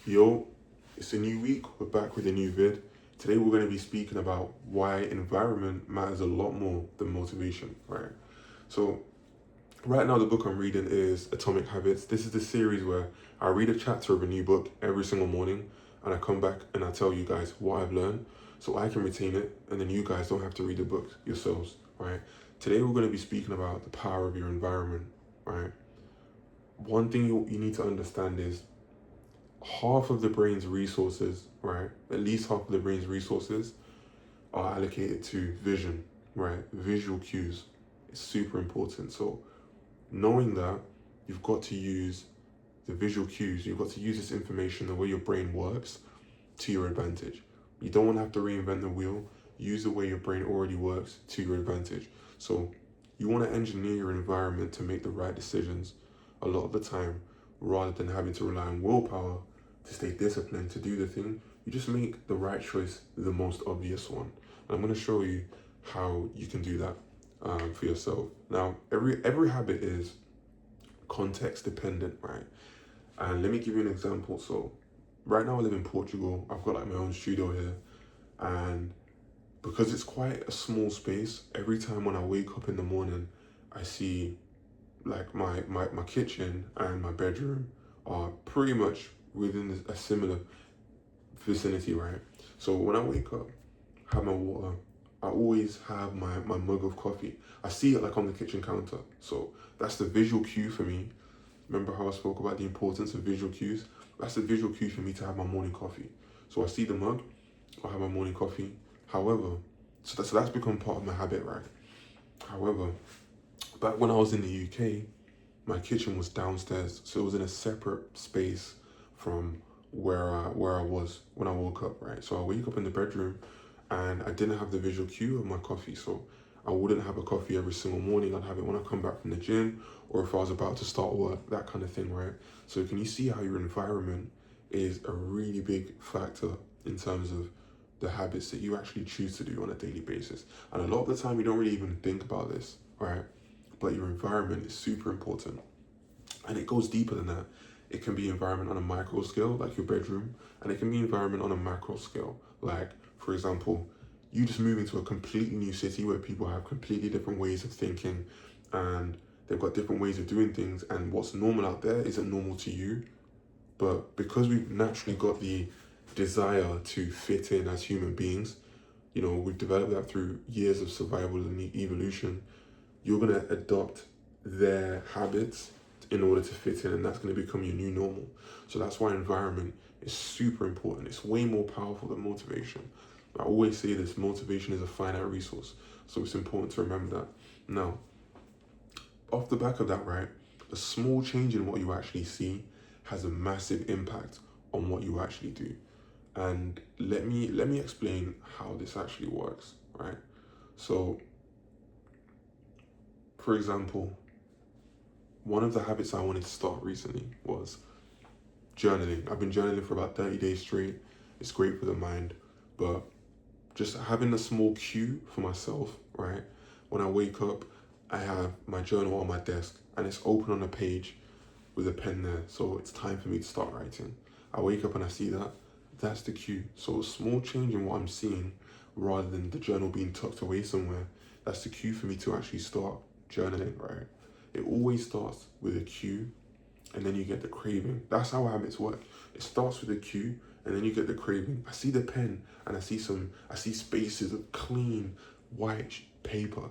Yo, it's a new week. We're back with a new vid. Today we're going to be speaking about why environment matters a lot more than motivation, right? So, right now the book I'm reading is Atomic Habits. This is the series where I read a chapter of a new book every single morning and I come back and I tell you guys what I've learned so I can retain it and then you guys don't have to read the book yourselves, right? Today we're going to be speaking about the power of your environment, right? One thing you need to understand is half of the brain's resources, right? At least half of the brain's resources are allocated to vision, right? Visual cues is super important. So knowing that, you've got to use the visual cues, you've got to use this information, the way your brain works, to your advantage. You don't want to have to reinvent the wheel. Use the way your brain already works to your advantage. So you want to engineer your environment to make the right decisions a lot of the time, rather than having to rely on willpower to stay disciplined to do the thing. You just make the right choice the most obvious one. And I'm going to show you how you can do that for yourself. Now, every habit is context dependent, right? And let me give you an example. So right now I live in Portugal. I've got like my own studio here, and because it's quite a small space, every time when I wake up in the morning, I see like my kitchen and my bedroom are pretty much within a similar vicinity, right? So when I wake up, have my water, I always have my mug of coffee. I see it like on the kitchen counter. So that's the visual cue for me. Remember how I spoke about the importance of visual cues? That's the visual cue for me to have my morning coffee. So I see the mug, I have my morning coffee. However, so that's become part of my habit, right? However, back when I was in the UK, my kitchen was downstairs, so it was in a separate space from where I was when I woke up, right? So I wake up in the bedroom, and I didn't have the visual cue of my coffee, so I wouldn't have a coffee every single morning. I'd have it when I come back from the gym, or if I was about to start work, that kind of thing, right? So can you see how your environment is a really big factor in terms of the habits that you actually choose to do on a daily basis? And a lot of the time, you don't really even think about this, right? But your environment is super important. And it goes deeper than that. It can be environment on a micro scale, like your bedroom, and it can be environment on a macro scale. Like, for example, you just move into a completely new city where people have completely different ways of thinking and they've got different ways of doing things, and what's normal out there isn't normal to you. But because we've naturally got the desire to fit in as human beings, we've developed that through years of survival and evolution. You're going to adopt their habits in order to fit in, and that's going to become your new normal. So that's why environment is super important. It's way more powerful than motivation. I always say this: motivation is a finite resource, so it's important to remember that. Now, off the back of that, right, a small change in what you actually see has a massive impact on what you actually do. And let me explain how this actually works, right? So, for example, one of the habits I wanted to start recently was journaling. I've been journaling for about 30 days straight. It's great for the mind, but just having a small cue for myself, right? When I wake up, I have my journal on my desk and it's open on a page with a pen there. So it's time for me to start writing. I wake up and I see that. That's the cue. So a small change in what I'm seeing rather than the journal being tucked away somewhere. That's the cue for me to actually start journaling, right? It always starts with a cue and then you get the craving. That's how habits work. It starts with a cue and then you get the craving. I see the pen and I see spaces of clean white paper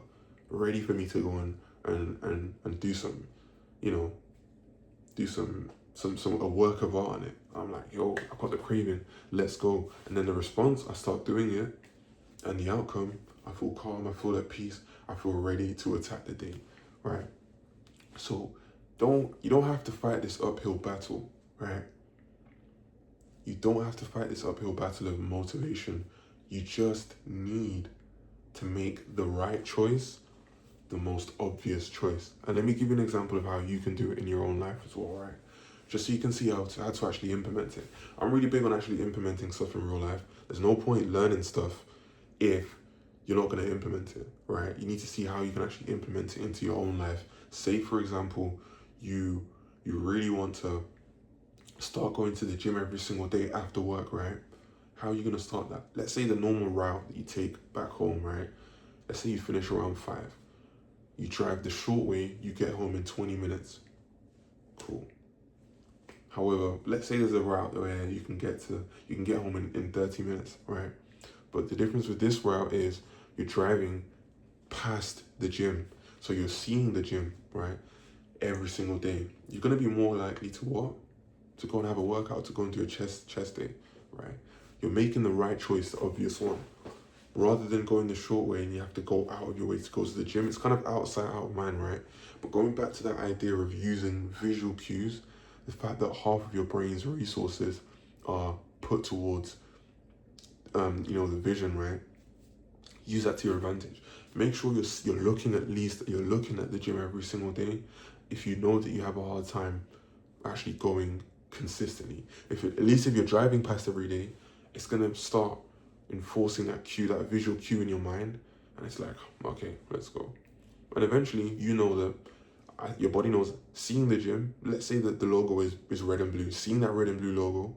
ready for me to go and do some, do some a work of art on it. I'm like, yo, I got the craving, let's go. And then the response, I start doing it, and the outcome, I feel calm, I feel at peace, I feel ready to attack the day, right? So you don't have to fight this uphill battle, right? You don't have to fight this uphill battle of motivation. You just need to make the right choice the most obvious choice. And let me give you an example of how you can do it in your own life as well, right? Just so you can see how to actually implement it. I'm really big on actually implementing stuff in real life. There's no point learning stuff if you're not going to implement it, right? You need to see how you can actually implement it into your own life. Say, for example, you really want to start going to the gym every single day after work, right? How are you going to start that? Let's say the normal route that you take back home, right? Let's say you finish around 5. You drive the short way, you get home in 20 minutes. Cool. However, let's say there's a route where you can get home in 30 minutes, right? But the difference with this route is you're driving past the gym. So you're seeing the gym, right? Every single day. You're gonna be more likely to what? To go and have a workout, to go and do a chest day, right? You're making the right choice, the obvious one. Rather than going the short way and you have to go out of your way to go to the gym, it's kind of outside, out of mind, right? But going back to that idea of using visual cues, the fact that half of your brain's resources are put towards, the vision, right? Use that to your advantage. Make sure you're looking at the gym every single day. If you know that you have a hard time actually going consistently, at least if you're driving past every day, it's gonna start enforcing that cue, that visual cue in your mind, and it's like, okay, let's go. And eventually, you know that your body knows. Seeing the gym, let's say that the logo is red and blue. Seeing that red and blue logo,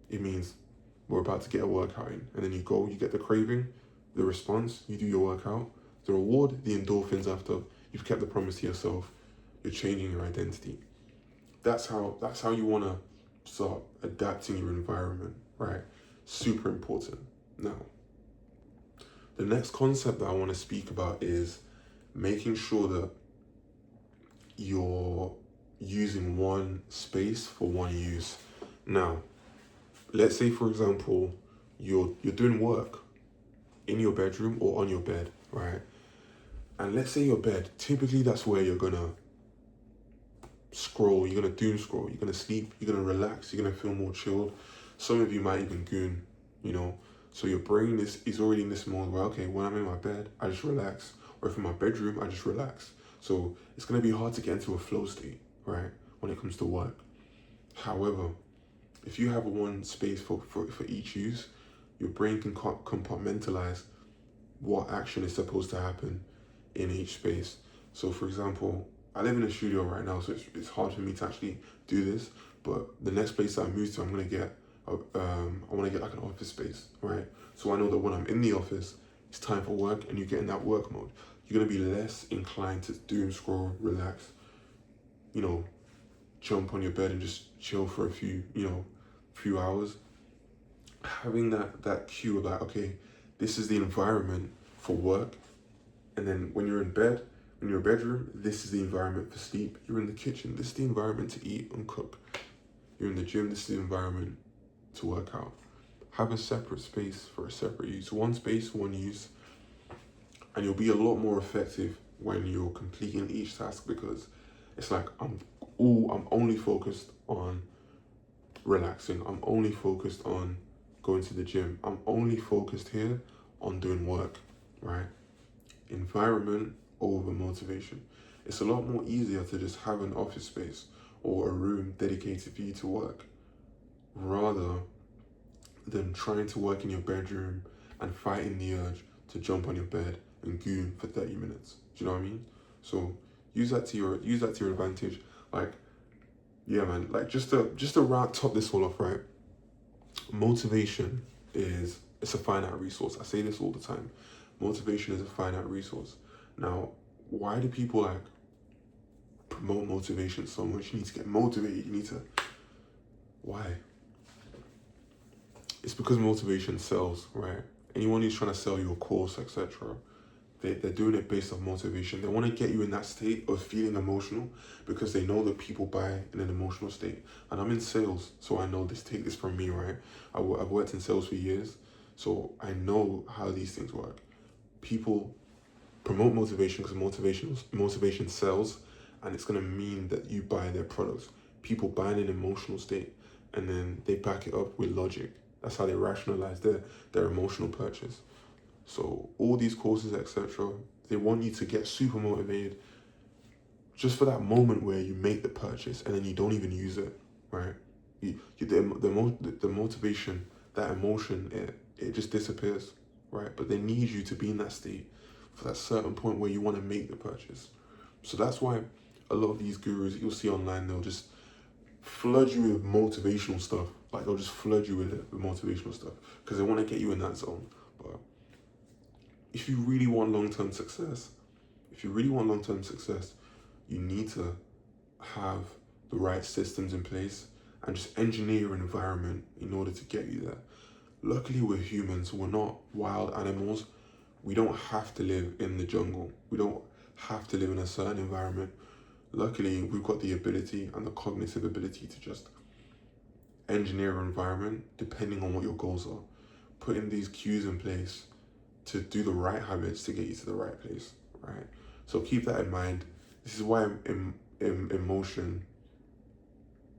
it means we're about to get a workout in. And then you go, you get the craving, the response, you do your workout, the reward, the endorphins after. You've kept the promise to yourself. You're changing your identity. That's how you want to start adapting your environment, right? Super important. Now, the next concept that I want to speak about is making sure that you're using one space for one use. Now, let's say, for example, you're doing work in your bedroom or on your bed, right? And let's say your bed, typically that's where you're gonna scroll, you're gonna doom scroll, you're gonna sleep, you're gonna relax, you're gonna feel more chilled. Some of you might even goon, So your brain is already in this mode where, okay, when I'm in my bed, I just relax. Or if in my bedroom, I just relax. So it's gonna be hard to get into a flow state, right? When it comes to work. However, if you have one space for each use, your brain can compartmentalize what action is supposed to happen in each space. So for example, I live in a studio right now, so it's hard for me to actually do this. But the next place I move to, I'm gonna get I want to get like an office space, right? So I know that when I'm in the office, it's time for work, and you get in that work mode. You're gonna be less inclined to doom scroll, relax, jump on your bed and just chill for a few hours. Having that cue of like, okay, this is the environment for work, and then when you're in bed, in your bedroom, this is the environment for sleep. You're in the kitchen, this is the environment to eat and cook. You're in the gym, this is the environment to work out. Have a separate space for a separate use. One space, one use, and you'll be a lot more effective when you're completing each task, because it's like I'm only focused on relaxing. I'm only focused on going to the gym. I'm only focused here on doing work, right? Environment over motivation. It's a lot more easier to just have an office space or a room dedicated for you to work, rather than trying to work in your bedroom and fighting the urge to jump on your bed and goon for 30 minutes. Do you know what I mean? So use that to your advantage. Like, yeah, man, like just to top this all off, right? Motivation it's a finite resource. I say this all the time. Motivation is a finite resource. Now, why do people like promote motivation so much? You need to get motivated. Why? It's because motivation sells, right? Anyone who's trying to sell you a course, etc., they're doing it based on motivation. They want to get you in that state of feeling emotional, because they know that people buy in an emotional state. And I'm in sales, so I know this. Take this from me, right? I've worked in sales for years, so I know how these things work. People promote motivation because motivation sells, and it's going to mean that you buy their products. People buy in an emotional state, and then they back it up with logic. That's how they rationalize their emotional purchase. So all these courses, etc., they want you to get super motivated just for that moment where you make the purchase and then you don't even use it, right? The motivation, that emotion, it just disappears, right? But they need you to be in that state for that certain point where you want to make the purchase. So that's why a lot of these gurus you'll see online, they'll just flood you with motivational stuff. Like they'll just flood you with it, with motivational stuff, because they want to get you in that zone. But if you really want long-term success, you need to have the right systems in place and just engineer your environment in order to get you there. Luckily, we're humans. We're not wild animals. We don't have to live in the jungle. We don't have to live in a certain environment. Luckily, we've got the ability and the cognitive ability to just engineer your environment depending on what your goals are. Putting these cues in place to do the right habits to get you to the right place, right? So keep that in mind. This is why emotion,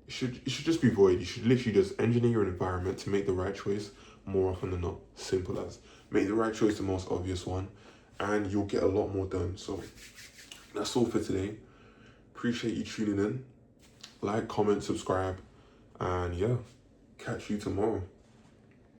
it should just be void. You should literally just engineer your environment to make the right choice more often than not. Simple as. Make the right choice the most obvious one, and you'll get a lot more done. So that's all for today. Appreciate you tuning in. Like, comment, subscribe, and yeah, catch you tomorrow.